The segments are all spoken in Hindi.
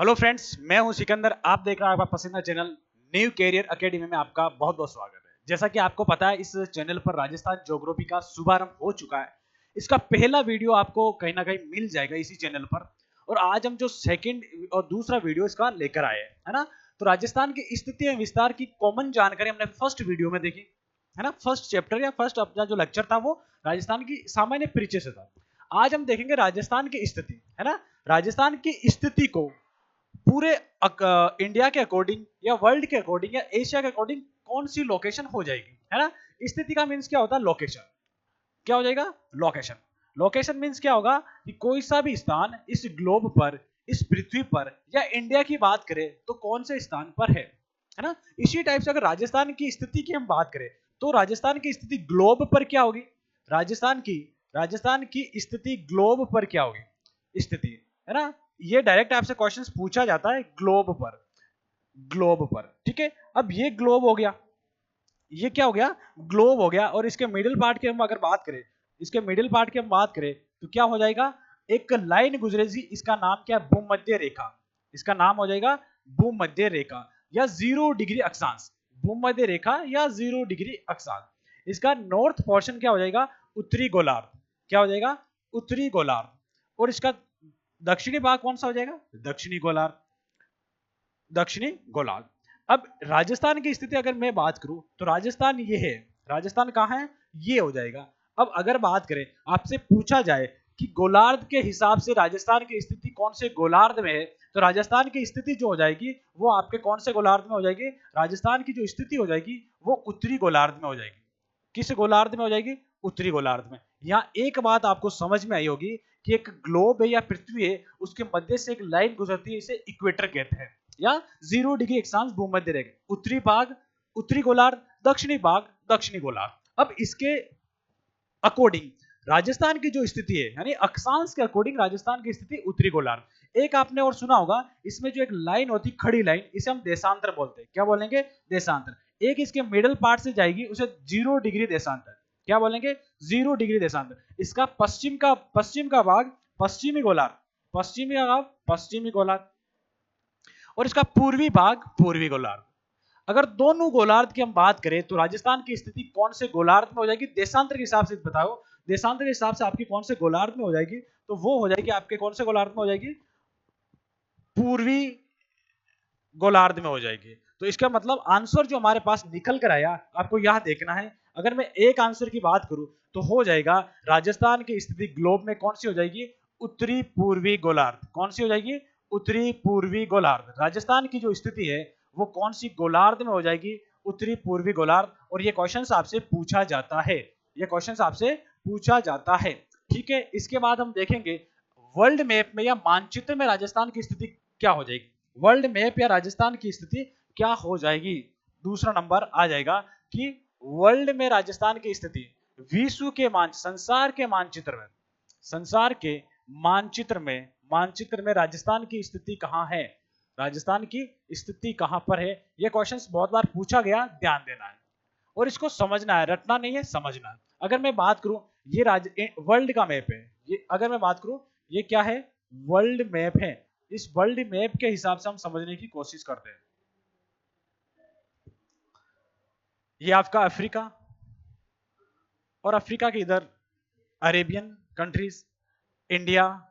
हेलो फ्रेंड्स, मैं हूं सिकंदर। आप देख रहे हैं आपका पसंदीदा चैनल न्यू कैरियर एकेडमी में आपका बहुत बहुत स्वागत है। जैसा कि आपको पता है, इस चैनल पर राजस्थान ज्योग्राफी का शुभारंभ हो चुका है। इसका पहला वीडियो आपको कहीं ना कहीं मिल जाएगा इसी चैनल पर। और आज हम जो सेकंड और दूसरा वीडियो इसका लेकर आए हैं, है ना। तो राजस्थान की स्थिति एवं विस्तार की कॉमन जानकारी हमने फर्स्ट वीडियो में देखी, है ना। फर्स्ट चैप्टर या फर्स्ट अपना जो लेक्चर था वो राजस्थान की सामान्य परिचय से था। आज हम देखेंगे राजस्थान की स्थिति, है ना। राजस्थान की स्थिति को पूरे इंडिया के अकॉर्डिंग या वर्ल्ड के अकॉर्डिंग या एशिया के अकॉर्डिंग कौन सी लोकेशन हो जाएगी, है ना। स्थिति का मीन्स क्या होता है? लोकेशन। क्या हो जाएगा? लोकेशन। लोकेशन मीन्स क्या होगा कि कोई सा भी स्थान इस ग्लोब पर, इस पृथ्वी पर या इंडिया की बात करें तो कौन से स्थान पर है ना। इसी टाइप से अगर राजस्थान की स्थिति की हम बात करें तो राजस्थान की स्थिति ग्लोब पर क्या होगी? राजस्थान की स्थिति ग्लोब पर क्या होगी स्थिति, है ना। ये डायरेक्ट आपसे क्वेश्चंस पूछा जाता है ग्लोब पर, ठीक है। अब ये ग्लोब हो गया, ये क्या हो गया? ग्लोब हो गया। और इसके मिडिल पार्ट की हम अगर बात करें, इसके मिडिल पार्ट की हम बात करें तो क्या हो जाएगा? एक लाइन गुजरेगी, इसका नाम क्या है? भूमध्य रेखा। इसका नाम हो जाएगा भूमध्य रेखा या 0 डिग्री अक्षांश। भूमध्य रेखा या 0 डिग्री अक्षांश। इसका नॉर्थ पोर्शन क्या हो जाएगा? उत्तरी गोलार्ध। क्या हो जाएगा? उत्तरी गोलार्ध। और इसका दक्षिणी भाग कौन सा हो जाएगा? दक्षिणी गोलार्ध। दक्षिणी गोलार्ध। अब राजस्थान की स्थिति अगर मैं बात करूं तो राजस्थान ये है। राजस्थान कहां है? ये हो जाएगा। अब अगर बात करें, आपसे पूछा जाए कि गोलार्ध के हिसाब से राजस्थान की स्थिति कौन से गोलार्ध में है, तो राजस्थान की स्थिति जो हो जाएगी वो आपके कौन से गोलार्ध में हो जाएगी? राजस्थान की जो स्थिति हो जाएगी वो उत्तरी गोलार्ध में हो जाएगी। किस गोलार्ध में हो जाएगी? उत्तरी गोलार्ध में। यहाँ एक बात आपको समझ में आई होगी कि एक ग्लोब है या पृथ्वी है, उसके मध्य से एक लाइन गुजरती है, इसे इक्वेटर कहते हैं या 0 डिग्री अक्षांश भूमध्य रेखा। उत्तरी भाग उत्तरी गोलार्ध, दक्षिणी भाग दक्षिणी गोलार्ध। अब इसके अकॉर्डिंग राजस्थान की जो स्थिति है, यानी अक्षांश के अकॉर्डिंग राजस्थान की स्थिति उत्तरी गोलार्ध। एक आपने और सुना होगा, इसमें जो एक लाइन होती, खड़ी लाइन, इसे हम देशांतर बोलते हैं। क्या बोलेंगे? देशांतर। एक इसके मिडल पार्ट से जाएगी, उसे 0 डिग्री देशांतर। क्या बोलेंगे? 0 डिग्री देशांतर। इसका पश्चिम का भाग पश्चिमी गोलार्ध। पश्चिमी गोलार्ध। और इसका पूर्वी भाग पूर्वी गोलार्ध। अगर दोनों गोलार्ध की हम बात करें तो राजस्थान की स्थिति कौन से गोलार्ध में हो जाएगी? देशांतर के हिसाब से बताओ। देशांतर के हिसाब से आपकी कौन से गोलार्ध में हो जाएगी? तो वो हो जाएगी आपके कौन से गोलार्ध में हो जाएगी? पूर्वी गोलार्ध में हो जाएगी। तो इसका मतलब आंसर जो हमारे पास निकल कर आया, आपको यह देखना है। अगर मैं एक आंसर की बात करूं तो हो जाएगा राजस्थान की स्थिति ग्लोब में कौन सी हो जाएगी? उत्तरी पूर्वी गोलार्ध। कौन सी हो जाएगी? उत्तरी पूर्वी गोलार्ध। राजस्थान की जो स्थिति है वो कौन सी गोलार्ध में हो जाएगी? उत्तरी पूर्वी गोलार्ध। और ये क्वेश्चन आपसे पूछा जाता है, ये क्वेश्चन आपसे पूछा जाता है, ठीक है। इसके बाद हम देखेंगे वर्ल्ड मैप में या मानचित्र में राजस्थान की स्थिति क्या हो जाएगी। वर्ल्ड मैप या राजस्थान की स्थिति क्या हो जाएगी? दूसरा नंबर आ जाएगा कि वर्ल्ड में राजस्थान की स्थिति विश्व के संसार के मानचित्र में राजस्थान की स्थिति कहां है? राजस्थान की स्थिति कहां पर है? यह क्वेश्चन बहुत बार पूछा गया, ध्यान देना है और इसको समझना है, रटना नहीं है, समझना है। अगर मैं बात करूं, ये वर्ल्ड का मैप है। ये अगर मैं बात करूं, ये क्या है? वर्ल्ड मैप है। इस वर्ल्ड मैप के हिसाब से हम समझने की कोशिश करते हैं। ये आपका अफ्रीका, और अफ्रीका के इधर अरेबियन कंट्रीज, इंडिया,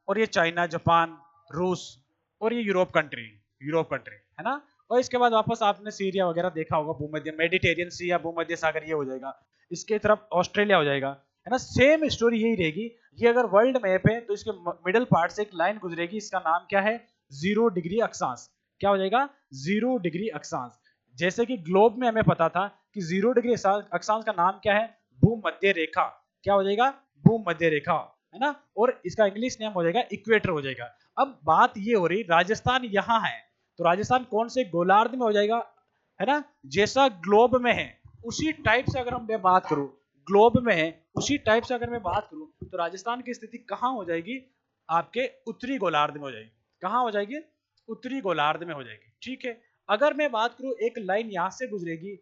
और ये चाइना, जापान, रूस, और ये यूरोप कंट्री है ना। और इसके बाद वापस आपने सीरिया वगैरह देखा होगा, भूमध्य मेडिटेरियन सी या भूमध्य सागर, ये हो जाएगा। इसके तरफ ऑस्ट्रेलिया हो जाएगा, है ना। सेम स्टोरी यही रहेगी। ये अगर वर्ल्ड मैप है तो इसके मिडिल पार्ट से एक लाइन गुजरेगी, इसका नाम क्या है? 0 डिग्री अक्षांश। क्या हो जाएगा? 0 डिग्री अक्षांश। जैसे कि ग्लोब में हमें पता था कि 0 डिग्री अक्षांश का नाम क्या है? भूमध्य रेखा। क्या हो जाएगा? भूमध्य रेखा, है ना। और इसका इंग्लिश नेम हो जाएगा इक्वेटर हो जाएगा। अब बात ये हो रही, राजस्थान यहां है तो राजस्थान कौन से गोलार्ध में हो जाएगा, है ना। जैसा ग्लोब में है उसी टाइप से अगर हम बात करूं, ग्लोब में है उसी टाइप से अगर मैं बात करूं तो राजस्थान की स्थिति कहां हो जाएगी? आपके उत्तरी गोलार्ध में हो जाएगी। कहां हो जाएगी? उत्तरी गोलार्ध में हो जाएगी, ठीक है। अगर मैं बात करूं, एक लाइन यहां से गुजरेगी,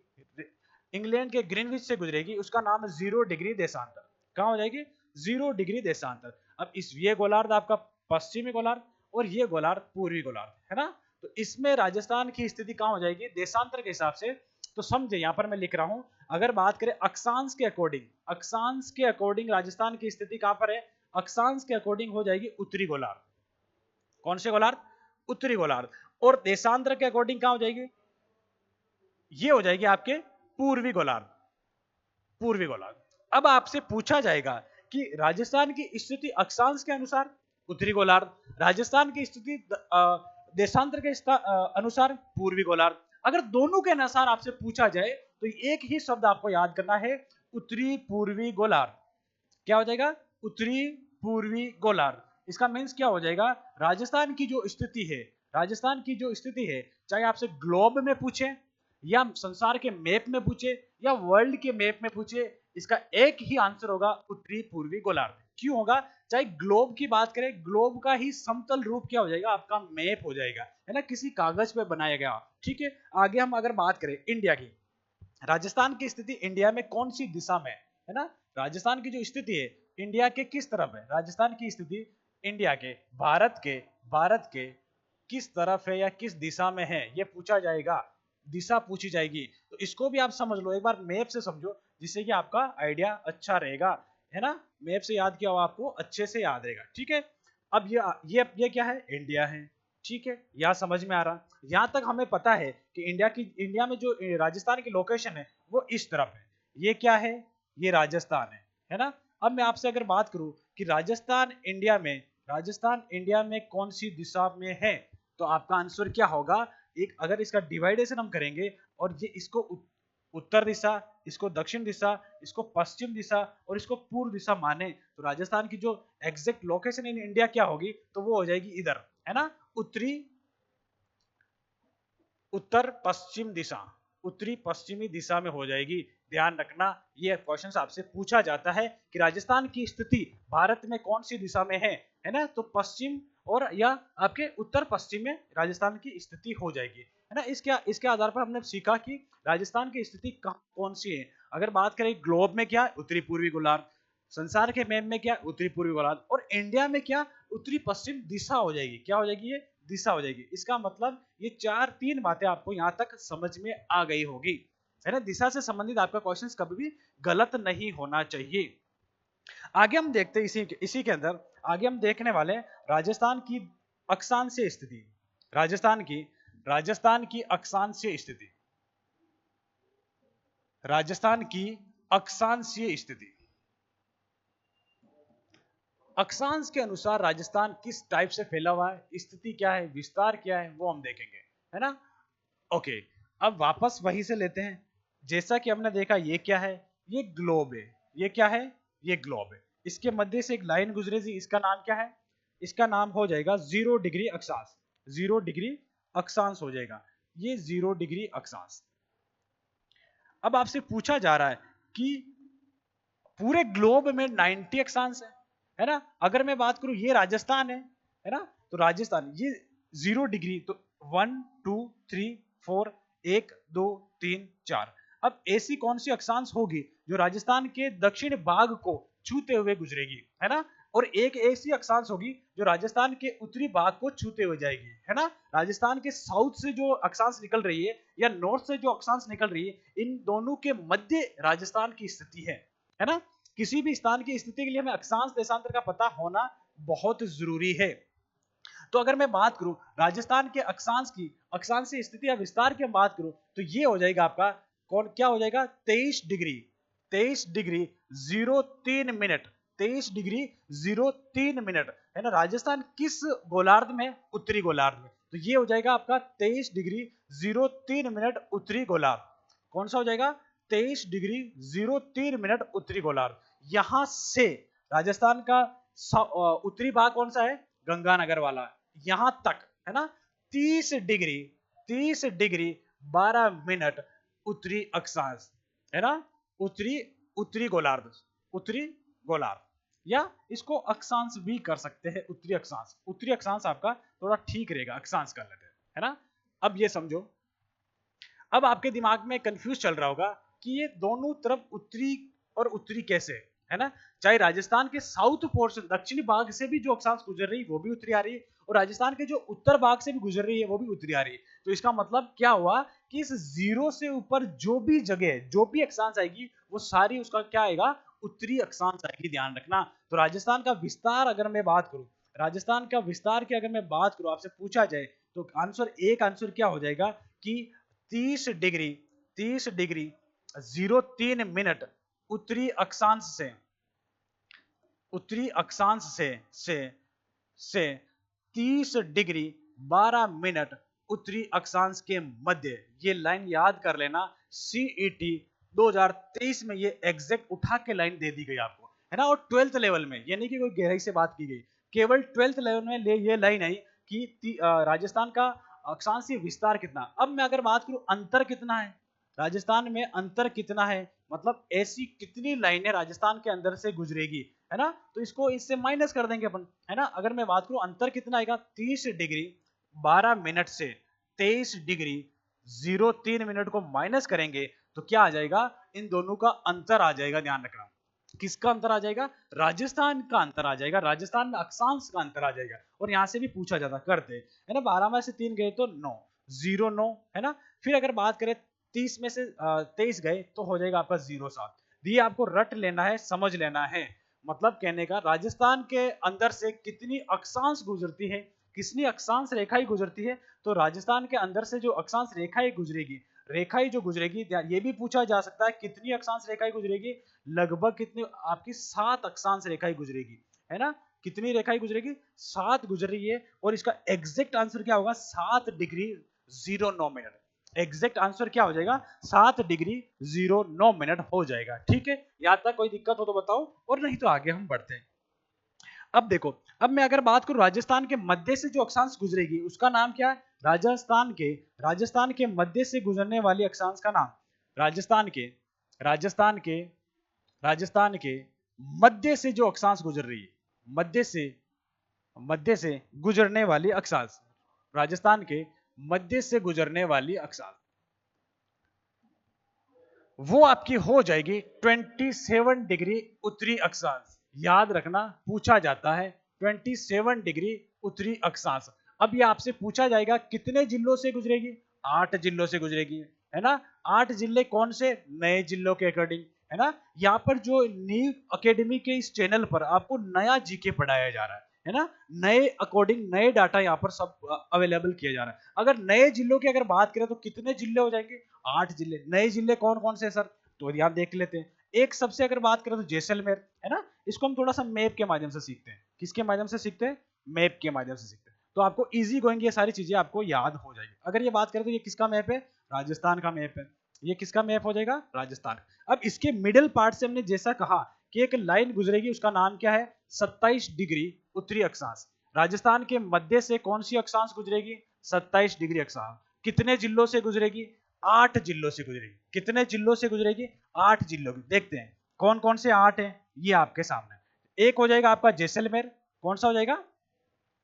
इंग्लैंड के ग्रीनविच से गुजरेगी, उसका नाम है 0 डिग्री देशांतर। कहां हो जाएगी? 0 डिग्री देशांतर। अब इस ये गोलार्ध आपका पश्चिमी गोलार्ध, और ये गोलार्ध पूर्वी गोलार्ध, है ना। तो इसमें राजस्थान की स्थिति कहाँ हो जाएगी देशांतर के हिसाब से, तो समझे यहाँ पर मैं लिख रहा हूं, अगर बात करें अक्षांश के अकॉर्डिंग, अक्षांश के अकॉर्डिंग राजस्थान की स्थिति कहां पर है, अक्षांश के अकॉर्डिंग हो जाएगी उत्तरी गोलार्ध। कौन से गोलार्ध, उत्तरी गोलार्ध। और देशांतर के अकॉर्डिंग कहां हो जाएगी, ये हो जाएगी आपके पूर्वी गोलार्ध, पूर्वी गोलार्ध। अब आपसे पूछा जाएगा कि राजस्थान की स्थिति अक्षांश के अनुसार उत्तरी गोलार्ध, राजस्थान की स्थिति देशांतर के अनुसार पूर्वी गोलार्ध। अगर दोनों के अनुसार आपसे पूछा जाए तो एक ही शब्द आपको याद करना है, उत्तरी पूर्वी गोलार्ध। क्या हो जाएगा, उत्तरी पूर्वी गोलार्ध। इसका मीन्स क्या हो जाएगा, राजस्थान की जो स्थिति है, राजस्थान की जो स्थिति है, चाहे आपसे ग्लोब में पूछे या संसार के मैप में पूछे या वर्ल्ड के मैप में पूछे, इसका एक ही आंसर होगा उत्तरी पूर्वी गोलार्ध। क्यों होगा, चाहे ग्लोब की बात करें, ग्लोब का ही समतल रूप क्या हो जाएगा, आपका मैप हो जाएगा, है ना, किसी कागज पे बनाया गया। ठीक है, आगे हम अगर बात करें इंडिया की, राजस्थान की स्थिति इंडिया में कौन सी दिशा में है ना, राजस्थान की जो स्थिति है इंडिया के किस तरफ है, राजस्थान की स्थिति इंडिया के, भारत के किस तरफ है या किस दिशा में है, ये पूछा जाएगा, दिशा पूछी जाएगी। तो इसको भी आप समझ लो, एक बार मैप से समझो, जिससे कि आपका आइडिया अच्छा रहेगा, है ना। मैप से याद किया हुआ आपको अच्छे से याद रहेगा। ठीक है, अब ये क्या है, इंडिया है। ठीक है, यहां समझ में आ रहा, यहां तक हमें पता है कि इंडिया में जो राजस्थान की लोकेशन है वो इस तरफ है। ये क्या है, ये राजस्थान है ना। अब मैं आपसे अगर बात करूं कि राजस्थान इंडिया में कौन सी दिशा में है, तो आपका आंसर क्या होगा, एक अगर इसका डिवाइडेशन हम करेंगे और ये इसको उत्तर दिशा, इसको दक्षिण दिशा, इसको पश्चिम दिशा और इसको पूर्व दिशा माने, तो राजस्थान की जो एग्जैक्ट लोकेशन इन इंडिया क्या होगी, तो वो हो जाएगी इधर, है ना, उत्तर पश्चिम दिशा, उत्तरी पश्चिमी दिशा में हो जाएगी। ध्यान रखना, ये क्वेश्चन आपसे पूछा जाता है कि राजस्थान की स्थिति भारत में कौन सी दिशा में है ना, तो पश्चिम और या आपके उत्तर पश्चिम में राजस्थान की स्थिति हो जाएगी, है ना। इसके आधार पर हमने सीखा कि राजस्थान की स्थिति कौन सी है। अगर बात करें ग्लोब में क्या, उत्तरी पूर्वी गोलार्ध, संसार के मैप में क्या, उत्तरी पूर्वी गोलार्ध, और इंडिया में क्या, उत्तरी पश्चिम दिशा हो जाएगी। क्या हो जाएगी, ये दिशा हो जाएगी। इसका मतलब ये तीन बातें आपको यहां तक समझ में आ गई होगी, है ना। दिशा से संबंधित आपका क्वेश्चन कभी भी गलत नहीं होना चाहिए। आगे हम देखते हैं इसी के अंदर आगे हम देखने वाले राजस्थान की अक्षांशीय स्थिति, राजस्थान की अक्षांशीय स्थिति, राजस्थान की अक्षांशीय स्थिति। अक्षांश के अनुसार राजस्थान किस टाइप से फैला हुआ है, स्थिति क्या है, विस्तार क्या है, वो हम देखेंगे, है ना। ओके, अब वापस वहीं से लेते हैं। जैसा कि हमने देखा, ये क्या है, ये ग्लोब है। ये क्या है, ये ग्लोब है। इसके मध्य से एक लाइन गुजरेगी, इसका नाम क्या है, इसका नाम हो जाएगा 0 डिग्री अक्षांश। 0 डिग्री अक्षांश हो जाएगा, ये 0 डिग्री अक्षांश। अब आपसे पूछा जा रहा है कि पूरे ग्लोब में 90 अक्षांश है ना। अगर मैं बात करूं, ये राजस्थान है ना, तो राजस्थान ये 0 डिग्री, तो 1 2 3 4 1 2 3 4। अब ऐसी कौन सी अक्षांश होगी जो राजस्थान के दक्षिण भाग को छूते हुए गुजरेगी, है ना, और एक ऐसी अक्षांश होगी जो राजस्थान के उत्तरी भाग को छूते हुए जाएगी, है ना। राजस्थान के साउथ से जो अक्षांश निकल रही है या नॉर्थ से जो अक्षांश निकल रही है, इन दोनों के मध्य राजस्थान की स्थिति है ना। किसी भी स्थान की स्थिति के लिए हमें अक्षांश देशांतर का पता होना बहुत जरूरी है। तो अगर मैं बात करूं राजस्थान के अक्षांशीय स्थिति या विस्तार की बात करूं, तो ये हो जाएगा आपका क्या हो जाएगा, 23 डिग्री 03 मिनट, 23 डिग्री 03 मिनट, है ना। राजस्थान किस गोलार्ध में, उत्तरी गोलार्ध में, तो ये हो जाएगा आपका 23 डिग्री 03 मिनट उत्तरी गोलार्ध। कौन सा हो जाएगा, 23 डिग्री 03 मिनट उत्तरी गोलार्ध। यहां से राजस्थान का उत्तरी भाग कौन सा है, गंगानगर वाला, यहां तक, है ना, 30 डिग्री 12 मिनट उत्तरी अक्षांश, है ना, उत्तरी गोलार्ध, या इसको अक्षांश भी कर सकते हैं, उत्तरी अक्षांश आपका थोड़ा ठीक रहेगा, अक्षांश कर लेते हैं, है ना। अब ये समझो, अब आपके दिमाग में कंफ्यूज चल रहा होगा कि ये दोनों तरफ उत्तरी और उत्तरी कैसे, है ना। चाहे राजस्थान के साउथ पोर्शन दक्षिणी भाग से भी जो अक्षांश गुजर रही है वो भी उत्तरी आ रही है, और राजस्थान के जो उत्तर भाग से भी गुजर रही है वो भी उत्तरी आ रही है। तो इसका मतलब क्या हुआ कि इस जीरो से ऊपर जो भी जगह जो भी अक्षांश आएगी वो सारी उसका क्या आएगा, उत्तरी अक्षांश आएगी, ध्यान रखना। तो राजस्थान का विस्तार अगर मैं बात करूं, राजस्थान का विस्तार की अगर मैं बात करूं आपसे पूछा जाए तो आंसर क्या हो जाएगा कि 30 डिग्री 03 मिनट उत्तरी अक्षांश से 30 डिग्री 12 मिनट उत्तरी अक्षांश के मध्य। ये लाइन याद कर लेना, सीईटी 2023 में ये एग्जैक्ट उठा के लाइन दे दी गई आपको, है ना। और 12th लेवल में, यानी कि कोई गहराई से बात की गई, केवल 12th लेवल में ये लाइन आई कि राजस्थान का अक्षांशीय विस्तार कितना। अब मैं अगर बात करूं अंतर कितना है, राजस्थान में अंतर कितना है, मतलब ऐसी कितनी लाइनें राजस्थान के अंदर से गुजरेगी, है ना। तो इसको इससे माइनस कर देंगे अपन, है ना। अगर मैं बात करूं अंतर कितना आएगा, 30 डिग्री 12 मिनट से 23 डिग्री 03 मिनट को माइनस करेंगे तो क्या आ जाएगा, इन दोनों का अंतर आ जाएगा। ध्यान रखना, किसका अंतर आ जाएगा, राजस्थान का अंतर आ जाएगा, राजस्थान में अक्षांश का अंतर आ जाएगा। और यहां से भी पूछा जाता करते, है ना, 12 में से 3 गए तो 9, 0 9, है ना। फिर अगर बात करें 30 में से 23 गए तो हो जाएगा आपका 0 7। ये आपको रट लेना है, समझ लेना है। मतलब कहने का राजस्थान के अंदर से कितनी अक्षांश गुजरती है, कितनी अक्षांश रेखाएं गुजरती है, तो राजस्थान के अंदर से जो अक्षांश रेखाएं गुजरेगी, रेखाएं जो गुजरेगी, ये भी पूछा जा सकता है कितनी अक्षांश रेखाएं गुजरेगी, लगभग कितनी आपकी 7 अक्षांश रेखाएं गुजरेगी, है ना। कितनी रेखाएं गुजरेगी, 7 गुजर रही है। और इसका एग्जैक्ट आंसर क्या होगा, 7 डिग्री 09 मिनट। एग्जैक्ट आंसर क्या हो जाएगा, 7 डिग्री 09 मिनट हो जाएगा। ठीक है, यहां तक कोई दिक्कत हो तो बताओ, और नहीं तो आगे हम बढ़ते हैं। अब देखो, अब मैं अगर बात करूं राजस्थान के मध्य से जो अक्षांश गुजरेगी उसका नाम क्या है, राजस्थान के मध्य से गुजरने वाली अक्षांश का नाम, राजस्थान के मध्य से जो अक्षांश गुजर रही है, मध्य से गुजरने वाली अक्षांश, राजस्थान के मध्य से गुजरने वाली अक्षांश, वो आपकी हो जाएगी 27 डिग्री उत्तरी अक्षांश। याद रखना, पूछा जाता है 27 डिग्री उत्तरी अक्षांश। अब ये आपसे पूछा जाएगा कितने जिलों से गुजरेगी, 8 जिलों से गुजरेगी, है ना। 8 जिले कौन से, नए जिलों के अकॉर्डिंग, है ना। यहाँ पर जो नीव अकेडमी के इस चैनल पर आपको नया जीके पढ़ाया जा रहा है ना, नए अकॉर्डिंग नए डाटा यहाँ पर सब अवेलेबल किया जा रहा है। अगर नए जिलों की अगर बात करें तो कितने जिले हो जाएंगे, 8 जिले। नए जिले कौन कौन से सर, तो यहाँ देख लेते हैं। एक सबसे अगर बात करें तो जैसलमेर, है ना। इसको हम थोड़ा सा मैप के माध्यम से सीखते हैं, किसके माध्यम से सीखते हैं, मैप के माध्यम से सीखते हैं। तो आपको इजी गोइंग ये सारी चीजें आपको याद हो जाएगी। अगर ये बात करें तो ये किसका मैप है, राजस्थान का मैप है। ये किसका मैप हो जाएगा, राजस्थान। अब इसके मिडिल पार्ट से हमने जैसा कहा कि एक लाइन गुजरेगी, उसका नाम क्या है, 27 डिग्री उत्तरी अक्षांश। राजस्थान के मध्य से कौन सी अक्षांश गुजरेगी, 27 डिग्री अक्षांश। कितने जिलों से गुजरेगी, 8 जिलों से गुजरेगी। कितने जिलों से गुजरेगी, 8 जिलों की। देखते हैं कौन कौन से 8 हैं, ये आपके सामने। एक हो जाएगा आपका जैसलमेर, कौन सा हो जाएगा,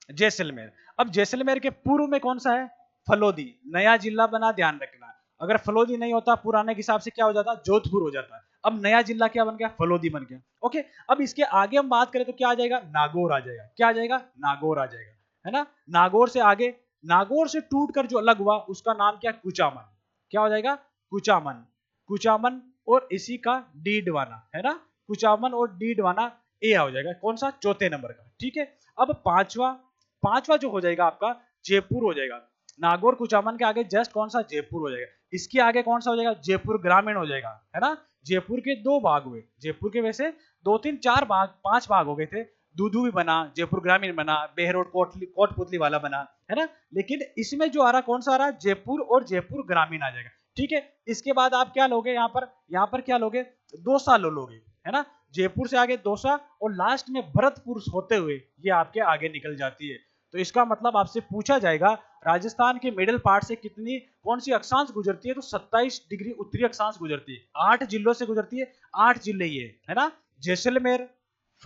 जैसलमेर। अब जैसलमेर के पूर्व में कौन सा है, फलोदी, नया जिला बना, ध्यान रखना। अगर फलोदी नहीं होता पुराने के हिसाब से क्या हो जाता, जोधपुर हो जाता। अब नया जिला क्या बन गया, फलोदी बन गया। ओके, अब इसके आगे हम बात करें तो क्या आ जाएगा, नागौर आ जाएगा। क्या आ जाएगा, नागौर आ जाएगा, है ना। नागौर से आगे, नागौर से टूटकर जो अलग हुआ उसका नाम क्या, कुचामन। क्या हो जाएगा, कुचामन और इसी का डीडवाना, है ना। कुचामन और डीडवाना ए हो जाएगा, कौन सा, चौथे नंबर का। ठीक है, अब पांचवा जो हो जाएगा आपका जयपुर हो जाएगा। नागौर कुचामन के आगे जस्ट कौन सा, जयपुर हो जाएगा। इसके आगे कौन सा हो जाएगा, जयपुर ग्रामीण हो जाएगा, है ना। जयपुर के 2 भाग हुए, जयपुर के वैसे 2 3 4 भाग 5 भाग हो गए थे। दूधू भी बना, जयपुर ग्रामीण बना, बेहरोड कोटपुतली वाला बना, है ना। लेकिन इसमें जो आ रहा कौन सा आ रहा, जयपुर और जयपुर ग्रामीण आ जाएगा। ठीक है, इसके बाद आप क्या लोगे, यहाँ पर क्या लोगे, दौसा लोगे, है ना। जयपुर से आगे दौसा और लास्ट में भरतपुर होते हुए ये आपके आगे निकल जाती है। तो इसका मतलब आपसे पूछा जाएगा राजस्थान के मिडिल पार्ट से कितनी कौन सी अक्षांश गुजरती है, तो 27 डिग्री उत्तरी अक्षांश गुजरती है। 8 जिलों से गुजरती है, 8 जिले ये, है ना। जैसलमेर,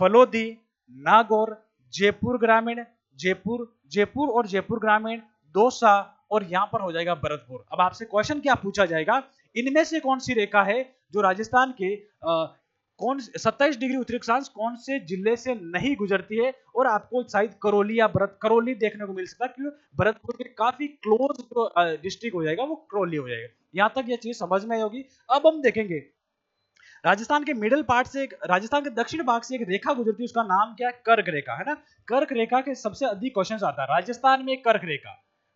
फलोदी, नागौर, जयपुर ग्रामीण, जयपुर और जयपुर ग्रामीण, दौसा, और यहां पर हो जाएगा भरतपुर। अब आपसे क्वेश्चन क्या पूछा जाएगा, इनमें से कौन सी रेखा है जो राजस्थान के कौन 27 डिग्री उत्तरी अक्षांश कौन से जिले से नहीं गुजरती है, और आपको शायद करौली या करौली देखने को मिल सकता है, क्योंकि भरतपुर के काफी क्लोज जो डिस्ट्रिक्ट हो जाएगा वो करौली हो जाएगा। यहां तक ये चीज समझ में आई होगी। अब हम देखेंगे राजस्थान के मिडिल पार्ट से राजस्थान के दक्षिण भाग से एक रेखा गुजरती है, उसका नाम क्या है? कर्क रेखा, है ना। कर्क रेखा के सबसे अधिक क्वेश्चन आता है। राजस्थान में कर्क रेखा,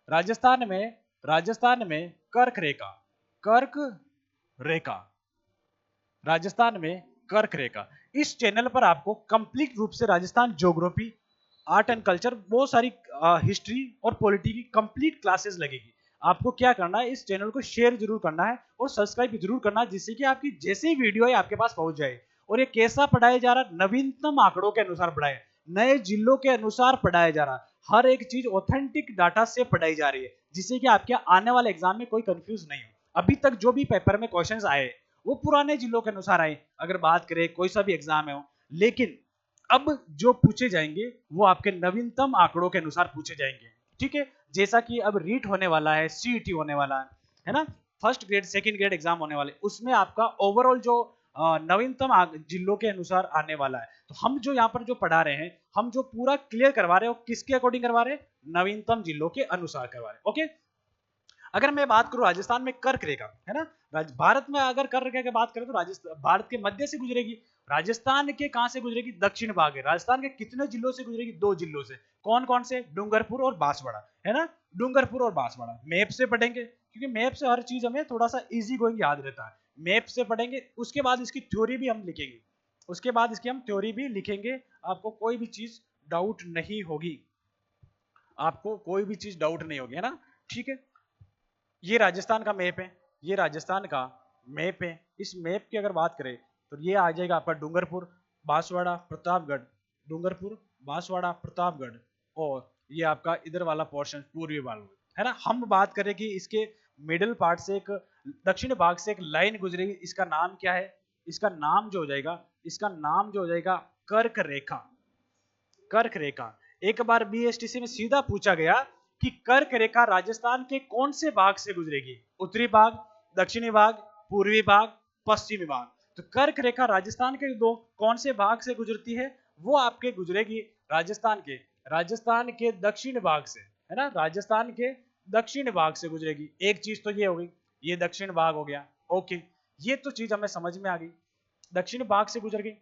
राजस्थान में कर्क रेखा, कर्क रेखा, राजस्थान में कर्क रेखा। इस चैनल पर आपको कंप्लीट रूप से Rajasthan geography, art and culture, बहुत सारी हिस्ट्री और पॉलिटी की कंप्लीट क्लासेस लगेगी। आपको क्या करना है, इस चैनल को शेयर जरूर करना है और सब्सक्राइब जरूर करना है, जिससे कि आपकी जैसे ही वीडियो है आपके पास पहुंच जाए। और ये कैसा पढ़ाया जा रहा है? नवीनतम आंकड़ों के अनुसार पढ़ाया, नए जिलों के अनुसार पढ़ाया जा रहा है। हर एक चीज ऑथेंटिक डाटा से पढ़ाई जा रही है, जिससे कि आपके आने वाले एग्जाम में कोई कंफ्यूज नहीं हो। अभी तक जो भी पेपर में क्वेश्चंस आए वो पुराने जिलों के अनुसार आए, अगर बात करें कोई सा भी एग्जाम है हो, लेकिन अब जो पूछे जाएंगे वो आपके नवीनतम आंकड़ों के अनुसार पूछे जाएंगे। ठीक है, जैसा कि अब रीट होने वाला है, सीईटी होने वाला है ना, first grade second grade exam होने वाले, उसमें आपका ओवरऑल जो नवीनतम जिलों के अनुसार आने वाला है। तो हम जो यहाँ पर जो पढ़ा रहे हैं, हम जो पूरा क्लियर करवा रहे हैं, वो किसके अकॉर्डिंग करवा रहे हैं? नवीनतम जिलों के अनुसार करवा रहे हैं। ओके, अगर मैं बात करूं राजस्थान में कर्क रेखा, है ना, भारत में अगर कर्क रेखा की बात करें तो राजस्थान भारत के मध्य से गुजरेगी। राजस्थान के कहां से गुजरेगी? दक्षिण भाग है। राजस्थान के कितने जिलों से गुजरेगी? 2 जिलों से। कौन कौन से? डूंगरपुर और बांसवाड़ा, है ना, डूंगरपुर और बांसवाड़ा। मैप से पढ़ेंगे, क्योंकि मैप से हर चीज हमें थोड़ा सा इजी गोइंग याद रहता है। मैप से पढ़ेंगे, उसके बाद इसकी थ्योरी भी हम लिखेंगे, उसके बाद इसकी हम थ्योरी भी लिखेंगे। आपको कोई भी चीज डाउट नहीं होगी, आपको कोई भी चीज डाउट नहीं होगी, है ना। ठीक है, ये राजस्थान का मैप है, ये राजस्थान का मैप है। इस मैप की अगर बात करें तो ये आ जाएगा आपका डूंगरपुर, बांसवाड़ा, प्रतापगढ़, डूंगरपुर, बांसवाड़ा, प्रतापगढ़, और ये आपका इधर वाला पोर्शन पूर्वी भाग, है ना। हम बात करें कि इसके मिडिल पार्ट से एक दक्षिण भाग से एक लाइन गुजरेगी, इसका नाम क्या है? इसका नाम जो हो जाएगा, इसका नाम जो हो जाएगा कर्क रेखा, कर्क रेखा। एक बार बीएसटीसी में सीधा पूछा गया कि कर्क रेखा राजस्थान के कौन से भाग से गुजरेगी? उत्तरी भाग, दक्षिणी भाग, पूर्वी भाग, पश्चिमी भाग। तो कर्क रेखा राजस्थान के दो कौन से भाग से गुजरती है? वो आपके गुजरेगी राजस्थान के दक्षिण भाग से, है ना, राजस्थान के दक्षिण भाग से गुजरेगी। एक चीज तो ये हो गई, ये दक्षिण भाग हो गया। ओके, ये तो चीज हमें समझ में आ गई, दक्षिण भाग से गुजर गई।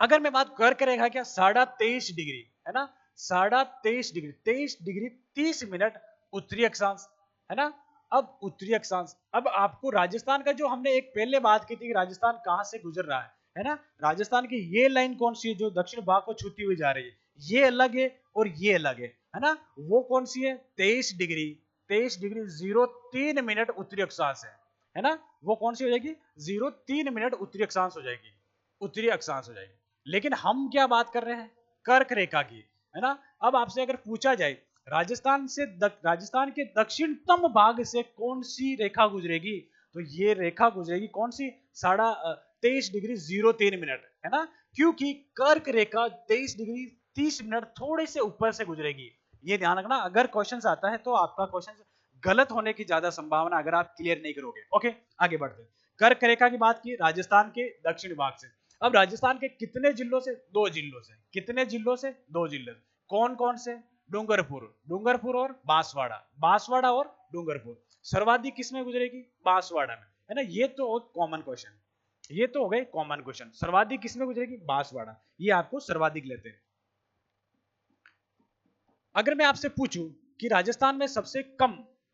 अगर मैं बात कर्क रेखा क्या 23.5 डिग्री, है ना, 23.5 डिग्री, 23 डिग्री 30 मिनट उत्तरी अक्षांश, है ना। अब उत्तरी अक्षांश, अब आपको राजस्थान का जो हमने एक पहले बात की थी कि राजस्थान कहां से गुजर रहा है ना, राजस्थान की ये लाइन कौन सी है जो दक्षिण भाग को छूती हुई जा रही है? ये अलग है और ये अलग है ना। वो कौन सी है? 23 डिग्री 03 मिनट उत्तरी अक्षांश है ना। वो कौन सी हो जाएगी? 03 मिनट उत्तरी अक्षांश हो जाएगी, उत्तरी अक्षांश हो जाएगी। लेकिन हम क्या बात कर रहे हैं? कर्क रेखा की, है ना। अब आपसे अगर पूछा जाए राजस्थान के दक्षिणतम भाग से कौन सी रेखा गुजरेगी, तो ये रेखा गुजरेगी कौन सी? 23 डिग्री 03 मिनट, है ना। क्योंकि कर्क रेखा 23 डिग्री 30 मिनट थोड़े से ऊपर से गुजरेगी। ये ध्यान रखना, अगर क्वेश्चन आता है तो आपका क्वेश्चन गलत होने की ज्यादा संभावना अगर आप क्लियर नहीं करोगे। ओके, आगे बढ़ते हैं। कर्क रेखा की बात की राजस्थान के दक्षिण भाग से। अब राजस्थान के कितने जिलों से? 2 जिलों से। कितने जिलों से? 2 जिलों से। कौन कौन से? डूंगरपुर और बांसवाड़ा और डूंगरपुर। सर्वाधिक किसमें गुजरेगी? बांसवाड़ा में, है ना। ये तो कॉमन क्वेश्चन, ये तो हो गए कॉमन क्वेश्चन। सर्वाधिक किसमें गुजरेगी? बांसवाड़ा, ये आपको सर्वाधिक लेते हैं। अगर मैं आपसे पूछूं कि राजस्थान में सबसे कम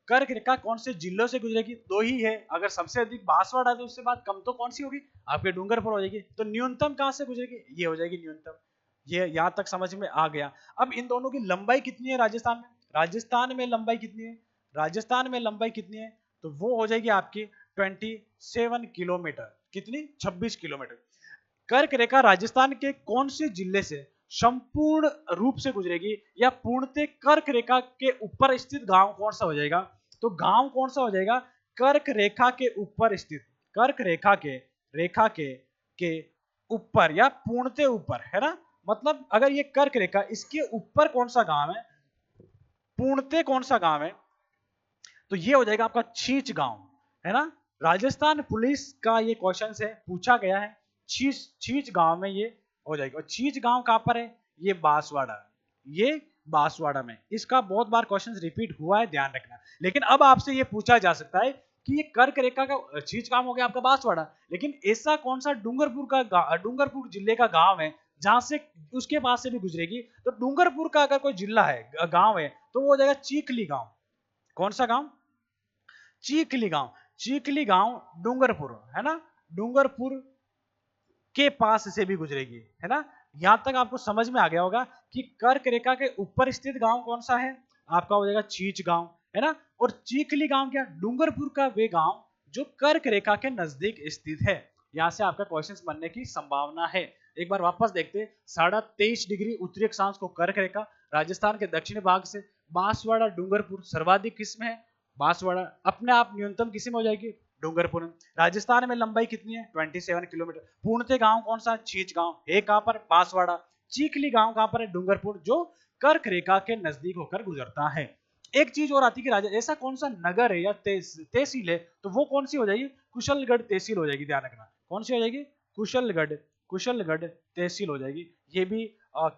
कर्क रेखा कौन से जिलों से गुजरेगी? 2 ही है। अगर सबसे अधिक बांसवाड़ा है तो उससे बात कम तो कौन सी होगी? आपके डूंगरपुर हो जाएगी। तो न्यूनतम कहां से गुजरेगी? ये हो जाएगी न्यूनतम। ये यहां तक समझ में आ गया। अब इन दोनों की लंबाई कितनी है राजस्थान में? राजस्थान में लंबाई कितनी है? राजस्थान में लंबाई कितनी है? तो वो हो जाएगी आपकी 27 किलोमीटर। कितनी? 26 किलोमीटर। कर्क रेखा राजस्थान के कौन से जिले से संपूर्ण रूप से गुजरेगी, या पूर्णतः कर्क रेखा के ऊपर स्थित गांव कौन सा हो जाएगा? तो गांव कौन सा हो जाएगा? कर्क रेखा के ऊपर स्थित, कर्क रेखा के ऊपर या पूर्णतः ऊपर, है ना। मतलब अगर ये कर्क रेखा, इसके ऊपर कौन सा गांव है, पूर्णतः कौन सा गांव है, तो ये हो जाएगा आपका छींच गांव, है ना। राजस्थान पुलिस का ये क्वेश्चन है, पूछा गया है छीच गांव में ये हो जाएगी। और छीच गांव कहां पर है? ये बांसवाड़ा, ये बांसवाड़ा में। इसका बहुत बार क्वेश्चन रिपीट हुआ है, ध्यान रखना। लेकिन अब आपसे ये पूछा जा सकता है कि ये कर्क रेखा का छीच गांव हो गया आपका बांसवाड़ा, लेकिन ऐसा कौन सा डूंगरपुर जिले का गांव है जहां से उसके पास से भी गुजरेगी? तो डूंगरपुर का अगर कोई जिला है, गांव है, तो वो हो जाएगा चीखली गांव। कौन सा गांव? चीखली गांव। चीखली गांव डूंगरपुर है ना, डूंगरपुर के पास से भी गुजरेगी, है ना। यहां तक आपको समझ में आ गया होगा कि कर्क रेखा के ऊपर स्थित गांव कौन सा है? आपका हो जाएगा चीच गांव, है ना। और चीखली गांव क्या? डूंगरपुर का वे गांव जो कर्क रेखा के नजदीक स्थित है। यहां से आपका क्वेश्चन बनने की संभावना है। एक बार वापस देखते, 23.5 डिग्री उत्तरी अक्षांश को कर्क रेखा, राजस्थान के दक्षिणी भाग से बांसवाड़ा डूंगरपुर सर्वाधिक किस्म है बांसवाड़ा, अपने आप न्यूनतम किस्म हो जाएगी डूंगरपुर। राजस्थान में लंबाई कितनी है? 27 किलोमीटर। पूर्णतः गांव कौन सा? चीच गांव है। कहां पर? बांसवाड़ा। चीखली गांव कहां पर है? डूंगरपुर, जो कर्क रेखा के नजदीक होकर गुजरता है। एक चीज और आती है कि ऐसा कौन सा नगर है या तहसील है, तो वो कौन सी हो जाएगी? कुशलगढ़ तहसील हो जाएगी। ध्यान रखना, कौन सी हो जाएगी? कुशलगढ़ तहसील हो जाएगी। ये भी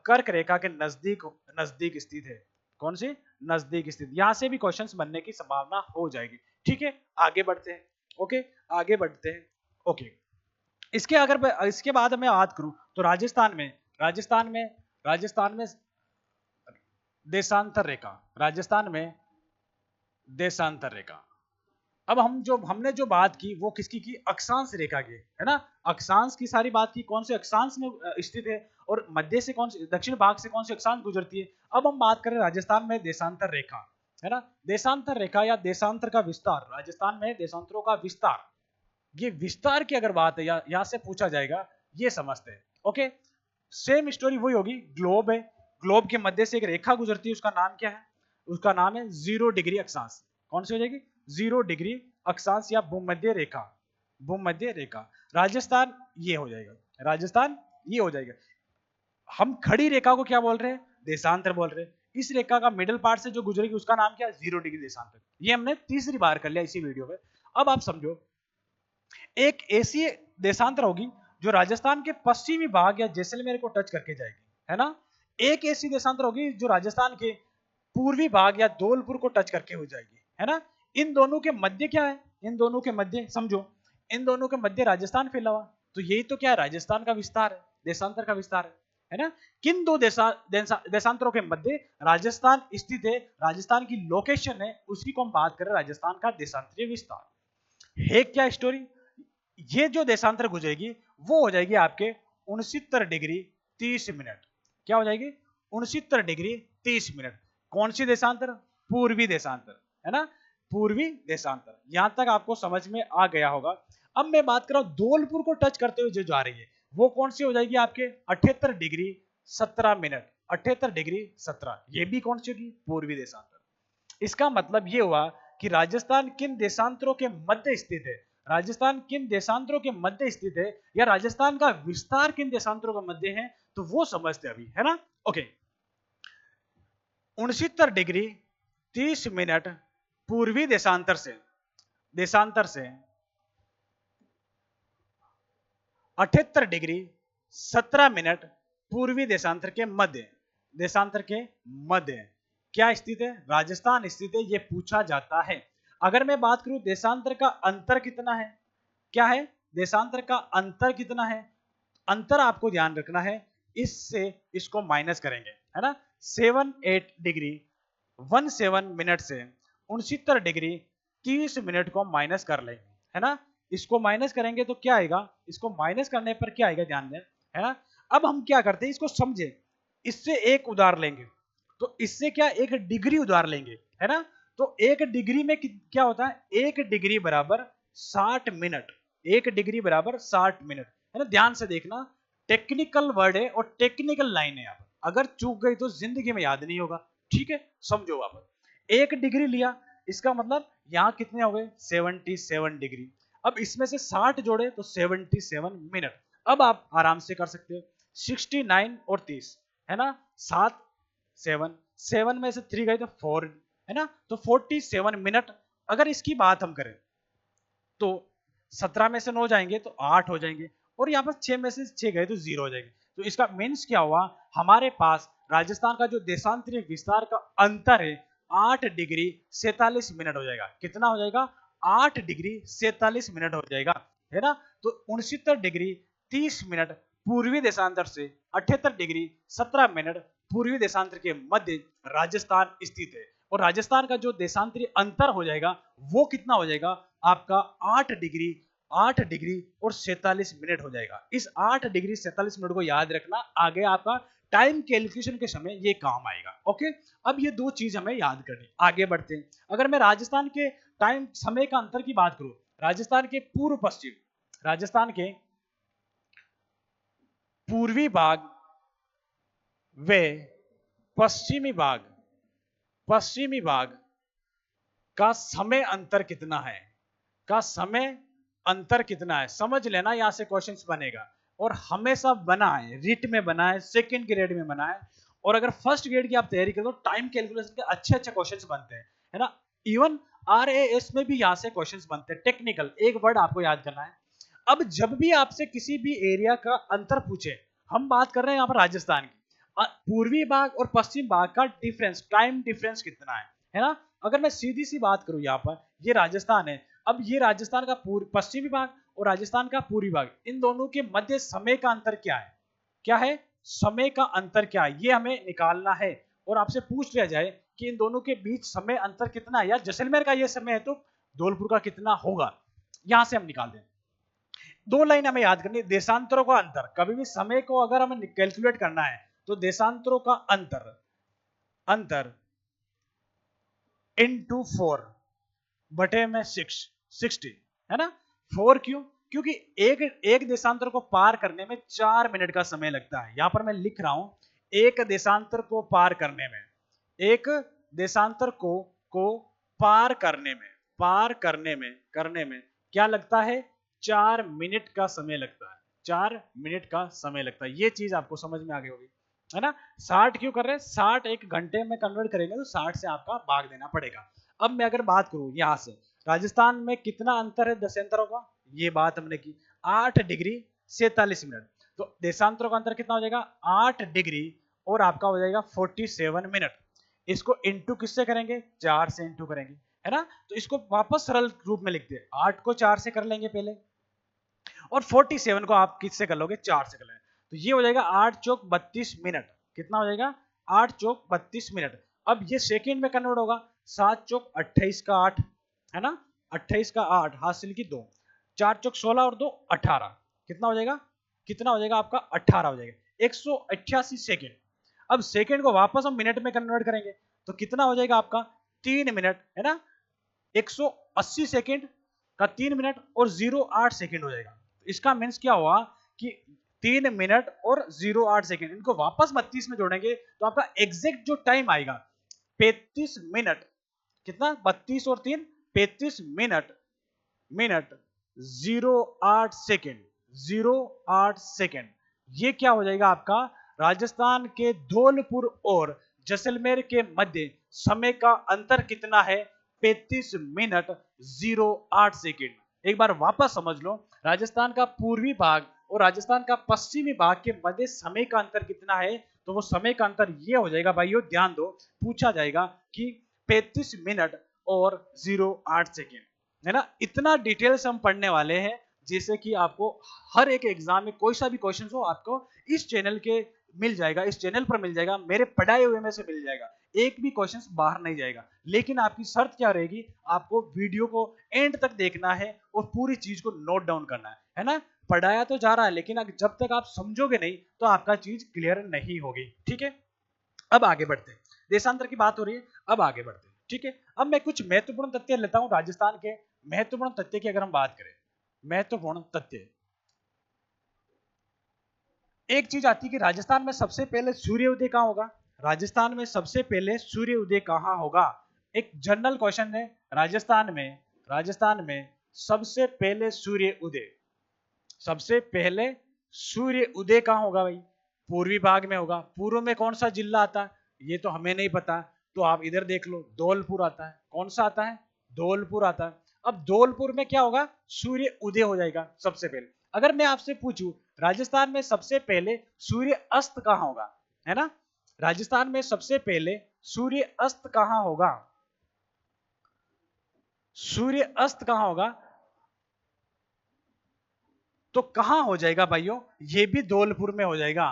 कर्क रेखा के नजदीक स्थित है। कौन सी? नजदीक स्थित। यहां से भी क्वेश्चंस बनने की संभावना हो जाएगी। ठीक है, आगे बढ़ते हैं। ओके, आगे बढ़ते हैं। ओके, इसके बाद मैं बात करूं तो राजस्थान में देशांतर रेखा, राजस्थान में देशांतर रेखा। अब हमने जो बात की वो किसकी की? अक्षांश रेखा की, है ना। अक्षांश की सारी बात की, कौन से अक्षांश में स्थित है और मध्य से कौन से, दक्षिण भाग से कौन सी अक्षांश गुजरती है। अब हम बात करें राजस्थान में देशांतर रेखा, है ना। देशांतर रेखा या देशांतर का विस्तार, राजस्थान में देशांतरों का विस्तार, ये विस्तार की अगर बात है या यहाँ से पूछा जाएगा, ये समझते हैं। ओके, सेम स्टोरी वही होगी। ग्लोब है, ग्लोब के मध्य से एक रेखा गुजरती है, उसका नाम क्या है? उसका नाम है 0 डिग्री अक्षांश। कौन सी हो जाएगी? 0 डिग्री अक्षांश या भूमध्य रेखा, भूमध्य रेखा। राजस्थान ये हो जाएगा, राजस्थान ये हो जाएगा। हम खड़ी रेखा को क्या बोल रहे हैं? देशांतर बोल रहे हैं। इस रेखा का मिडिल पार्ट से जो गुजरेगी उसका नाम क्या है? 0 डिग्री देशांतर। ये हमने तीसरी बार कर लिया इसी वीडियो में। अब आप समझो, एक ऐसी देशांतर होगी जो राजस्थान के पश्चिमी भाग या जैसलमेर को टच करके जाएगी, है ना। एक ऐसी देशांतर होगी जो राजस्थान के पूर्वी भाग या धौलपुर को टच करके हो जाएगी, है ना। इन दोनों के मध्य क्या है? इन दोनों के मध्य समझो, इन दोनों के मध्य राजस्थान फैला हुआ। तो यही तो क्या है? राजस्थान का विस्तार है, देशांतर का विस्तार है ना। किन दो देशांतरों के मध्य राजस्थान स्थित है, राजस्थान की लोकेशन है, उसी को हम बात करें राजस्थान का देशांतरीय विस्तार है। क्या स्टोरी? ये जो देशांतर गुजरेगी वो हो जाएगी आपके 69 डिग्री 30 मिनट। क्या हो जाएगी? 69 डिग्री 30 मिनट। कौन सी देशांतर? पूर्वी देशांतर, है ना, पूर्वी देशांतर। यहां तक आपको समझ में आ गया होगा। अब मैं बात कर रहा हूं धौलपुर को टच करते हुए जो जा रही है, वो कौन सी हो जाएगी आपके? 78 डिग्री 17 मिनट। 78 डिग्री 17, ये भी कौन सी होगी? पूर्वी देशांतर। इसका मतलब ये हुआ कि राजस्थान किन देशांतरों के मध्य स्थित है, राजस्थान किन देशांतरों के मध्य स्थित है, या राजस्थान का विस्तार किन देशांतरों के मध्य है, तो वो समझते अभी, है ना। ओके, 69 डिग्री 30 मिनट पूर्वी देशांतर से 78 डिग्री 17 मिनट पूर्वी देशांतर के मध्य क्या स्थित है? राजस्थान स्थित है। ये पूछा जाता है। अगर मैं बात करूं देशांतर का अंतर कितना है, क्या है? देशांतर का अंतर कितना है? अंतर आपको ध्यान रखना है, इससे इसको माइनस करेंगे, है ना। 78 डिग्री 17 मिनट से 69 डिग्री 30 मिनट को माइनस कर लेंगे, है ना। इसको माइनस करेंगे तो क्या आएगा? इसको माइनस करने पर क्या आएगा? ध्यान दें, है ना। अब हम क्या करते हैं, इसको समझे। इससे एक उधार लेंगे, तो इससे क्या? एक डिग्री उधार लेंगे, है ना। तो एक डिग्री में क्या होता है? एक डिग्री बराबर 60 मिनट। एक डिग्री बराबर 60 मिनट, है ना। ध्यान से देखना, टेक्निकल वर्ड है और टेक्निकल लाइन है। आप अगर चूक गई तो जिंदगी में याद नहीं होगा, ठीक है, समझो। आप एक डिग्री लिया, इसका मतलब यहां कितने हो गए? 77 डिग्री। अब इसमें से 60 जोड़े तो 77 मिनट। अब आप आराम से कर सकते हो, 69 और 30, है ना। 7 में से 3 गए तो 4, है ना। तो 47 मिनट। अगर इसकी बात हम करें तो 17 में से 9 जाएंगे तो 8 हो जाएंगे, और यहाँ पर 6 में से 6 गए तो 0 हो जाएगी। तो इसका मीन्स क्या हुआ, हमारे पास राजस्थान का जो देशांतरीय विस्तार का अंतर है 8 डिग्री 47 मिनट हो जाएगा। कितना हो जाएगा? 8 डिग्री 47 मिनट हो जाएगा, है ना। तो 69 डिग्री 30 मिनट पूर्वी देशांतर से 78 डिग्री 17 मिनट पूर्वी देशांतर के मध्य राजस्थान स्थित है। और राजस्थान का जो देशांतरीय अंतर हो जाएगा वो कितना हो जाएगा आपका 8 डिग्री और 47 मिनट हो जाएगा। इस 8 डिग्री 47 मिनट को याद रखना, आगे आपका टाइम कैलकुलेशन के समय ये काम आएगा। ओके, अब ये दो चीज हमें याद करनी। आगे बढ़ते हैं। अगर मैं राजस्थान के टाइम समय का अंतर की बात करूं, राजस्थान के पूर्व पश्चिम, राजस्थान के पूर्वी भाग व पश्चिमी भाग का समय अंतर कितना है, का समय अंतर कितना है, समझ लेना। यहां से क्वेश्चंस बनेगा और हमेशा बना है, रिट में बना है, सेकंड ग्रेड में बना है। और अगर फर्स्ट ग्रेड की आप तैयारी करो तो टाइम कैलकुलेशन के अच्छे अच्छे क्वेश्चंस बनते हैं, है ना। इवन आरएएस में भी यहां से क्वेश्चंस बनते हैं। टेक्निकल, एक वर्ड आपको याद करना है। अब जब भी आपसे किसी भी एरिया का अंतर पूछे, हम बात कर रहे हैं यहाँ पर राजस्थान की, पूर्वी भाग और पश्चिम भाग का डिफरेंस, टाइम डिफरेंस कितना है ना। अगर मैं सीधी सी बात करूं, यहाँ पर ये राजस्थान है, अब ये राजस्थान का पश्चिमी भाग और राजस्थान का पूर्वी भाग, इन दोनों के मध्य समय का अंतर क्या है, क्या है समय का अंतर क्या है, ये हमें निकालना है। और आपसे पूछ लिया जाए कि इन दोनों के बीच समय अंतर कितना है, या जैसलमेर का ये समय है तो धौलपुर का कितना होगा, यहां से हम निकाल दें। दो लाइन हमें याद करनी, देशांतरों का अंतर। कभी भी समय को अगर हमें कैलकुलेट करना है तो देशांतरों का अंतर इंटू 4 बटे में 60, है ना। 4 क्यों? क्योंकि एक देशांतर को पार करने में 4 मिनट का समय लगता है। यहां पर मैं लिख रहा हूं, एक देशांतर को पार करने में, एक देशांतर को पार करने में क्या लगता है? 4 मिनट का समय लगता है। 4 मिनट का समय लगता है। ये चीज आपको समझ में आ गई होगी, है ना। 60 क्यों कर रहे हैं? 60 एक घंटे में कन्वर्ट करेंगे तो 60 से आपका भाग देना पड़ेगा। अब मैं अगर बात करूं यहां से, राजस्थान में कितना अंतर है देशांतरों का, ये बात हमने की, 8 डिग्री 47 मिनट। तो देशांतरों का अंतर कितना हो जाएगा? 8 डिग्री और आपका हो जाएगा 47 मिनट। इसको इंटू किससे करेंगे? 4 से इंटू करेंगे, है ना। तो इसको वापस सरल रूप में लिखते हैं, 8 को 4 से कर लेंगे पहले, और 47 को आप किससे कर लोगे? 4 से कर लेंगे। तो ये हो जाएगा 8 चौक 32 मिनट। कितना हो जाएगा? 8 चौक 32 मिनट। अब ये सेकंड में कन्वर्ट होगा, 7 चौक 28 का 8, है ना, 28 का 8 हासिल की 2, 4 चौक 16 और 2 18, कितना हो जाएगा? कितना हो जाएगा आपका? 18 हो जाएगा। 188 सेकंड। अब सेकंड को वापस हम मिनट में कन्वर्ट करेंगे तो कितना हो जाएगा आपका? 3 मिनट, है ना। 180 सेकंड का 3 मिनट और 08 सेकंड हो जाएगा। इसका मीन्स क्या हुआ कि 3 मिनट और 08 सेकंड, इनको वापस 32 में जोड़ेंगे तो आपका एग्जैक्ट जो टाइम आएगा 35 मिनट। कितना? 32 और 3 35 मिनट 08 सेकंड, 08 सेकंड। ये क्या हो जाएगा आपका? राजस्थान के धौलपुर और जैसलमेर के मध्य समय का अंतर कितना है? 35 मिनट 08 सेकंड। एक बार वापस समझ लो, राजस्थान का पूर्वी भाग और राजस्थान का पश्चिमी भाग के मध्य समय का अंतर कितना है? तो वो समय का अंतर ये हो जाएगा, भाइयों ध्यान दो, पूछा जाएगा कि 35 मिनट और 08 सेकंड, है ना। इतना डिटेल्स हम पढ़ने वाले हैं जैसे कि आपको हर एक एग्जाम में कोई सा भी क्वेश्चन हो आपको इस चैनल के मिल जाएगा, इस चैनल पर मिल जाएगा, मेरे पढ़ाए हुए में से मिल जाएगा, एक भी क्वेश्चन बाहर नहीं जाएगा। लेकिन आपकी शर्त क्या रहेगी? आपको वीडियो को एंड तक देखना है और पूरी चीज को नोट डाउन करना है ना। पढ़ाया तो जा रहा है लेकिन जब तक आप समझोगे नहीं तो आपका चीज क्लियर नहीं होगी, ठीक है। अब आगे बढ़ते हैं, देशांतर की बात हो रही है, अब आगे बढ़ते हैं, ठीक है। अब मैं कुछ महत्वपूर्ण तथ्य लेता हूं राजस्थान के। महत्वपूर्ण तथ्य की अगर हम बात करें, महत्वपूर्ण तथ्य, एक चीज आती है कि राजस्थान में सबसे पहले सूर्योदय कहां होगा? राजस्थान में सबसे पहले सूर्योदय कहां होगा? एक जनरल क्वेश्चन है। राजस्थान में सबसे पहले सूर्य उदय, सबसे पहले सूर्य उदय कहां होगा भाई? पूर्वी भाग में होगा। पूर्व में कौन सा जिला आता है ये तो हमें नहीं पता, तो आप इधर देख लो, धौलपुर आता है। कौन सा आता है? धौलपुर आता है। अब धौलपुर में क्या होगा? सूर्य उदय हो जाएगा सबसे पहले। अगर मैं आपसे पूछूं राजस्थान में सबसे पहले सूर्य अस्त कहाँ होगा, है ना, राजस्थान में सबसे पहले सूर्य अस्त कहाँ होगा, सूर्य अस्त कहाँ होगा, तो कहां हो जाएगा भाइयों, ये भी धौलपुर में हो जाएगा,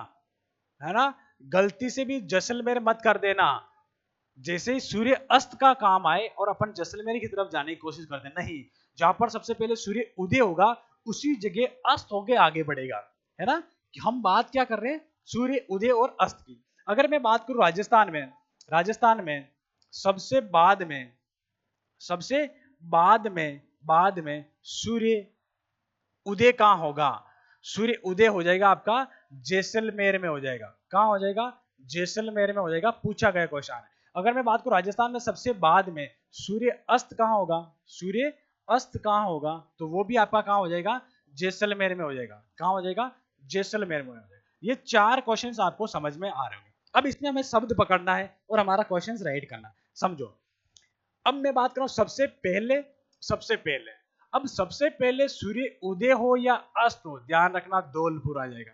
है ना। गलती से भी जैसलमेर मत कर देना, जैसे ही सूर्य अस्त का काम आए और अपन जैसलमेर की तरफ जाने की कोशिश करते हैं, नहीं, जहां पर सबसे पहले सूर्य उदय होगा उसी जगह अस्त होके आगे बढ़ेगा, है ना। कि हम बात क्या कर रहे हैं, सूर्य उदय और अस्त की। अगर मैं बात करूं राजस्थान में, राजस्थान में सबसे बाद में, सबसे बाद में सूर्य उदय कहां होगा, सूर्य उदय हो जाएगा आपका जैसलमेर में हो जाएगा, कहां हो जाएगा, जैसलमेर में हो जाएगा, पूछा गया क्वेश्चन है। अगर मैं बात करूं राजस्थान में सबसे बाद में सूर्य अस्त कहां होगा, सूर्य अस्त कहां होगा, तो वो भी आपका कहां हो जाएगा, जैसलमेर में हो जाएगा, कहां हो जाएगा, जैसलमेर में हो जाएगा। ये 4 क्वेश्चंस आपको समझ में आ रहे होंगे। अब इसमें हमें शब्द पकड़ना है और हमारा क्वेश्चंस राइट करना, समझो। अब मैं बात कर रहा हूं सबसे पहले, सबसे पहले, अब सबसे पहले सूर्य उदय हो या अस्त हो, ध्यान रखना धौलपुर आ जाएगा।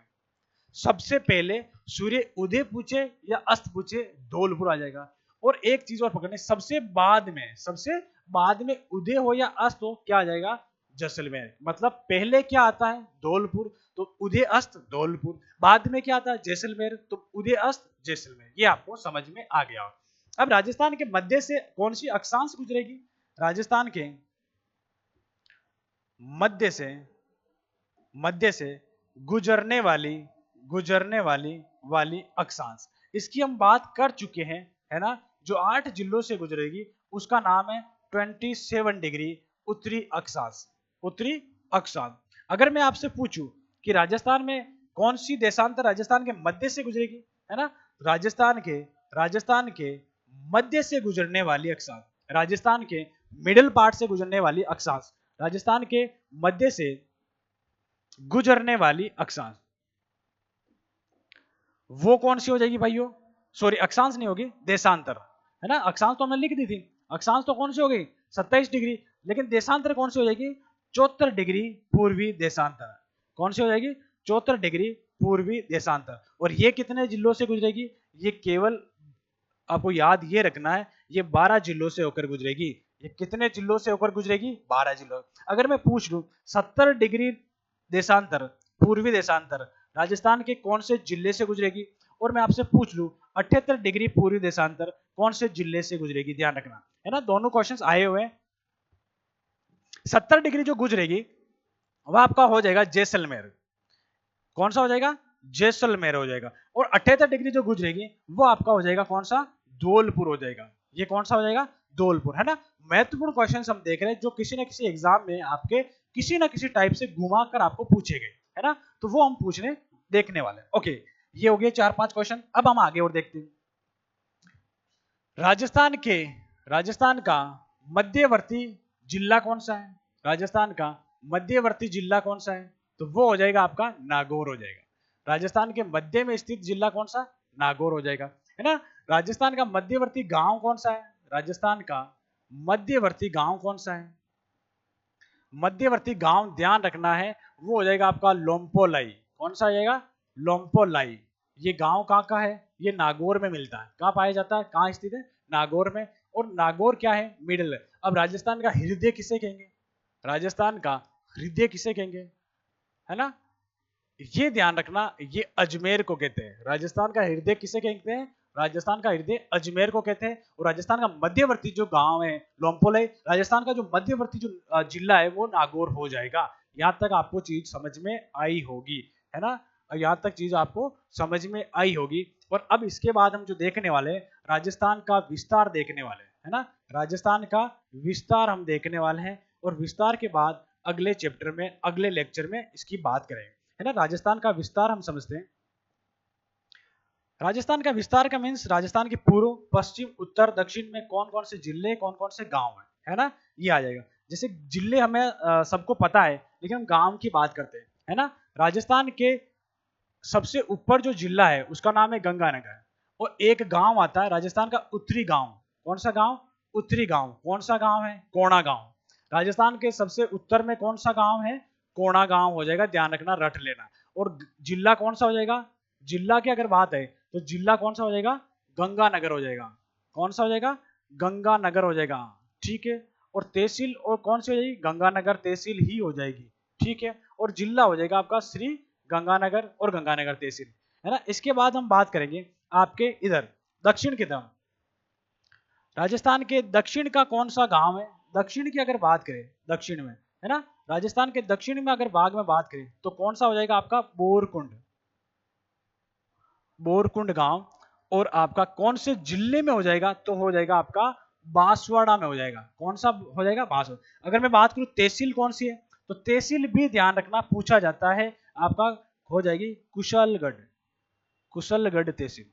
सबसे पहले सूर्य उदय पूछे या अस्त पूछे, धौलपुर आ जाएगा। और एक चीज और पकड़ने, सबसे बाद में, सबसे बाद में उदय हो या अस्त हो, क्या आ जाएगा, जैसलमेर। मतलब पहले क्या आता है, धौलपुर, तो उदय अस्त धौलपुर, बाद में क्या आता है, जैसलमेर, तो उदय अस्त जैसलमेर। ये आपको समझ में आ गया। अब राजस्थान के मध्य से कौन सी अक्षांश गुजरेगी, राजस्थान के मध्य से, मध्य से गुजरने वाली, गुजरने वाली अक्षांश, इसकी हम बात कर चुके हैं, है ना। जो 8 जिलों से गुजरेगी उसका नाम है 27 डिग्री उत्तरी अक्षांश, उत्तरी अक्षांश। अगर मैं आपसे पूछूं कि राजस्थान में कौन सी देशांतर राजस्थान के मध्य से गुजरेगी, है ना, राजस्थान के मध्य से गुजरने वाली अक्षांश, राजस्थान के मिडिल पार्ट से गुजरने वाली अक्षांश, राजस्थान के मध्य से गुजरने वाली अक्षांश, वो कौन सी हो जाएगी भाइयों, सॉरी अक्षांश नहीं होगी, देशांतर, है ना। अक्षांश तो हमने लिख दी थी, अक्षांश तो कौन सी हो गई 27 डिग्री, लेकिन देशांतर कौन सी हो जाएगी, 74 डिग्री पूर्वी देशांतर, कौन सी हो जाएगी, 74 डिग्री पूर्वी देशांतर। और ये कितने जिलों से गुजरेगी, ये केवल आपको याद ये रखना है, ये 12 जिलों से होकर गुजरेगी। ये कितने जिलों से होकर गुजरेगी, 12 जिलों। अगर मैं पूछ लूं 70 डिग्री देशांतर, पूर्वी देशांतर राजस्थान के कौन से जिले से गुजरेगी, और मैं आपसे पूछ लूं 78 डिग्री पूर्वी देशांतर कौन से जिले से गुजरेगी, ध्यान रखना, है ना, दोनों क्वेश्चंस आए हुए हैं। 70 डिग्री जो गुजरेगी वह आपका हो जाएगा जैसलमेर, कौन सा हो जाएगा, जैसलमेर हो जाएगा। और 78 डिग्री जो गुजरेगी वो आपका हो जाएगा कौन सा, धौलपुर हो जाएगा। ये कौन सा हो जाएगा, धौलपुर, है ना। महत्वपूर्ण क्वेश्चन हम देख रहे हैं जो किसी न किसी एग्जाम में आपके किसी न किसी टाइप से घुमा कर आपको पूछे गए, है ना, तो वो हम पूछने देखने वाले। ओके, ये हो गए 4-5 क्वेश्चन। अब हम आगे और देखते हैं। राजस्थान का मध्यवर्ती जिला कौन सा है, राजस्थान का मध्यवर्ती जिला कौन सा है, तो वो हो जाएगा आपका नागौर हो जाएगा। राजस्थान के मध्य में स्थित जिला कौन सा, नागौर हो जाएगा, है ना। राजस्थान का मध्यवर्ती गांव कौन सा है, राजस्थान का मध्यवर्ती गांव कौन सा है, मध्यवर्ती गांव ध्यान रखना है वो हो जाएगा आपका लोम्पोलाई, कौन सा हो जाएगा, लोम्पोलाई। ये गांव कहाँ का है, ये नागौर में मिलता है, कहाँ पाया जाता है, कहाँ स्थित है, नागौर में। और नागौर क्या है, मिडिल है। अब राजस्थान का हृदय किसे कहेंगे, राजस्थान का हृदय किसे कहेंगे, है ना, ये ध्यान रखना, ये अजमेर को कहते हैं। राजस्थान का हृदय किसे कहते हैं, राजस्थान का हृदय अजमेर को कहते हैं। और राजस्थान का मध्यवर्ती जो गांव है लोम्पोलाई, राजस्थान का जो मध्यवर्ती जो जिला है वो नागौर हो जाएगा। यहाँ तक आपको चीज समझ में आई होगी, है ना, यहाँ तक चीज आपको समझ में आई होगी। और अब इसके बाद हम जो देखने वाले हैं, राजस्थान का विस्तार देखने वाले हैं, है ना, राजस्थान का विस्तार हम देखने वाले हैं। और विस्तार के बाद अगले चैप्टर में, अगले लेक्चर में इसकी बात करेंगे, है ना। राजस्थान का विस्तार हम समझते हैं। राजस्थान का विस्तार का मीन्स राजस्थान के पूर्व, पश्चिम, उत्तर, दक्षिण में कौन कौन से जिले, कौन कौन से गांव है ना, ये आ जाएगा। जैसे जिले हमें सबको पता है, लेकिन हम गांव की बात करते हैं, है ना। राजस्थान के सबसे ऊपर जो जिला है उसका नाम है गंगानगर। और एक गांव आता है राजस्थान का उत्तरी गांव, कौन सा गांव, उत्तरी गांव, कौन सा गांव है, कोणा गांव। राजस्थान के सबसे उत्तर में कौन सा गांव है, कोणा गांव हो जाएगा, ध्यान रखना, रट लेना। और जिला कौन सा हो जाएगा, जिला की अगर बात है तो जिला कौन सा हो जाएगा, गंगानगर हो जाएगा। कौन सा हो जाएगा, गंगानगर हो जाएगा, ठीक है। और तहसील और कौन सी हो जाएगी, गंगानगर तहसील ही हो जाएगी, ठीक है। और जिला हो जाएगा आपका श्री गंगानगर और गंगानगर तहसील, है ना। इसके बाद हम बात करेंगे आपके इधर दक्षिण की तरफ। राजस्थान के दक्षिण का कौन सा गांव है, दक्षिण की अगर बात करें, दक्षिण में, है ना, राजस्थान के दक्षिण में अगर भाग में बात करें तो कौन सा हो जाएगा आपका, बोरकुंड, बोरकुंड गांव। और आपका कौन से जिले में हो जाएगा, तो हो जाएगा आपका बांसवाड़ा में हो जाएगा। कौन सा हो जाएगा, बांसवाड़ा। अगर मैं बात करूं तहसील कौन सी है, तो तहसील भी ध्यान रखना पूछा जाता है आपका, हो जाएगी कुशलगढ़, कुशलगढ़ तहसील,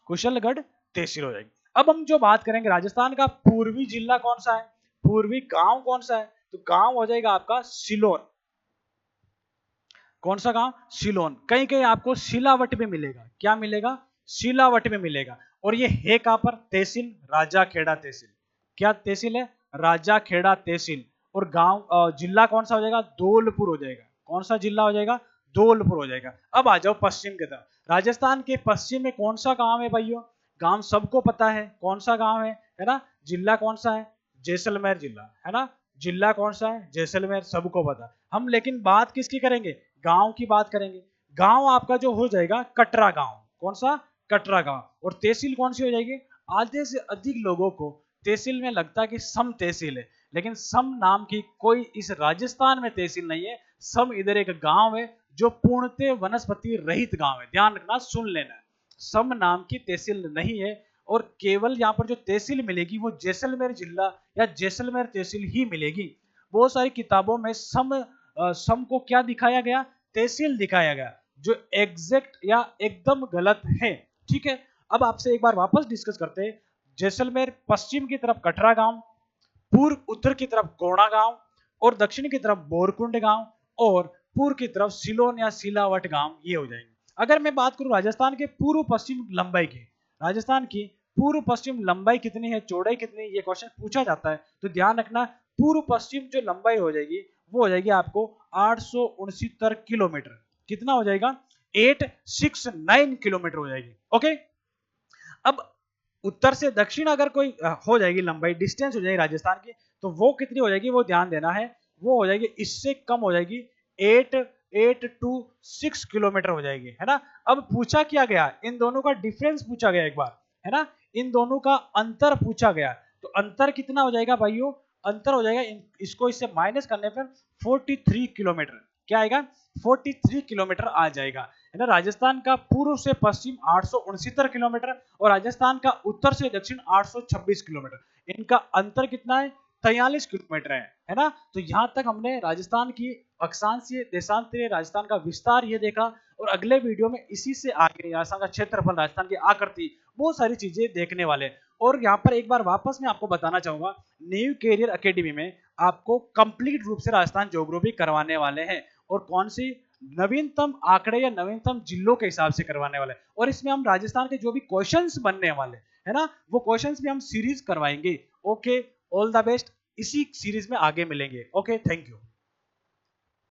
कुशलगढ़ तहसील हो जाएगी। अब हम जो बात करेंगे राजस्थान का पूर्वी जिला कौन सा है, पूर्वी गांव कौन सा है, तो गांव हो जाएगा आपका सिलोन। कौन सा गांव, सिलोन। कहीं कहीं आपको सिलावट में मिलेगा, क्या मिलेगा, सिलावट में मिलेगा। और ये है कहां पर, तहसील राजा खेड़ा तहसील। क्या तहसील है, राजा खेड़ा तहसील। और गांव जिला कौन सा हो जाएगा, धौलपुर हो जाएगा। कौन सा जिला हो जाएगा, धौलपुर हो जाएगा। अब आ जाओ पश्चिम की तरफ, राजस्थान के पश्चिम में कौन सा गांव है भाइयों, गांव सबको पता है, कौन सा गांव है ना। जिला कौन सा है, जैसलमेर जिला, है ना। जिला कौन सा है, जैसलमेर, सबको पता। हम लेकिन बात किसकी करेंगे, गांव की बात करेंगे। गांव आपका जो हो जाएगा कटरा गांव। कौन सा, कटरा गांव। और तहसील कौन सी हो जाएगी, आधे से अधिक लोगों को तहसील में लगता है कि सम तहसील है, लेकिन सम नाम की कोई इस राजस्थान में तहसील नहीं है। सम इधर एक गांव है जो पूर्णतः वनस्पति रहित गांव है, ध्यान रखना, सुन लेना। सम नाम की तहसील नहीं है। और केवल यहाँ पर जो तहसील मिलेगी वो जैसलमेर जिला या जैसलमेर तहसील ही मिलेगी। बहुत सारी किताबों में सम को क्या दिखाया गया, तहसील दिखाया गया, जो एग्जैक्ट या एकदम गलत है, ठीक है। अब आपसे एक बार वापस डिस्कस करते हैं। जैसलमेर पश्चिम की तरफ कटरा गांव, पूर्व उत्तर की तरफ कोणा गांव, और दक्षिण की तरफ बोरकुंड गांव, और पूर्व की तरफ सिलोन या सिलावट गांव, ये हो जाएंगे। अगर मैं बात करूं राजस्थान के पूर्व पश्चिम लंबाई की, राजस्थान की पूर्व पश्चिम लंबाई कितनी है, चौड़ाई कितनी, ये क्वेश्चन पूछा जाता है, तो ध्यान रखना पूर्व पश्चिम जो लंबाई हो जाएगी वो हो जाएगी आपको 869 किलोमीटर। कितना हो जाएगा, 869 किलोमीटर हो जाएगी, ओके। अब उत्तर से दक्षिण अगर कोई हो जाएगी लंबाई, डिस्टेंस हो जाएगी राजस्थान की, तो वो कितनी हो जाएगी, वो ध्यान देना है, वो हो जाएगी इससे कम हो जाएगी, 826 किलोमीटर हो जाएगी, है ना। अब पूछा क्या गया, इन दोनों का डिफरेंस पूछा गया एक बार, है ना, इन दोनों का अंतर पूछा गया। तो अंतर कितना हो जाएगा भाइयों, अंतर हो जाएगा इसको इससे माइनस करने पर 43 किलोमीटर। क्या आएगा, 43 किलोमीटर आ जाएगा, है ना। राजस्थान का पूर्व से पश्चिम 869 किलोमीटर और राजस्थान का उत्तर से दक्षिण 826 किलोमीटर। इनका अंतर कितना है, 43 किलोमीटर है ना। तो यहां तक हमने राजस्थान की अक्षांशीय देशांतरीय राजस्थान का विस्तार ये देखा। और अगले वीडियो में इसी से आगे राजस्थान का क्षेत्रफल, राजस्थान की आकृति, बहुत सारी चीजें देखने वाले। और यहाँ पर एक बार वापस मैं आपको बताना चाहूंगा, न्यू कैरियर एकेडमी में आपको कंप्लीट रूप से राजस्थान ज्योग्राफी करवाने वाले हैं। और कौन सी, नवीनतम आंकड़े या नवीनतम जिलों के हिसाब से करवाने वाले। और इसमें हम राजस्थान के जो भी क्वेश्चंस बनने वाले, है ना, वो क्वेश्चंस भी हम सीरीज करवाएंगे। ओके, ऑल द बेस्ट, इसी सीरीज में आगे मिलेंगे। Okay, thank you.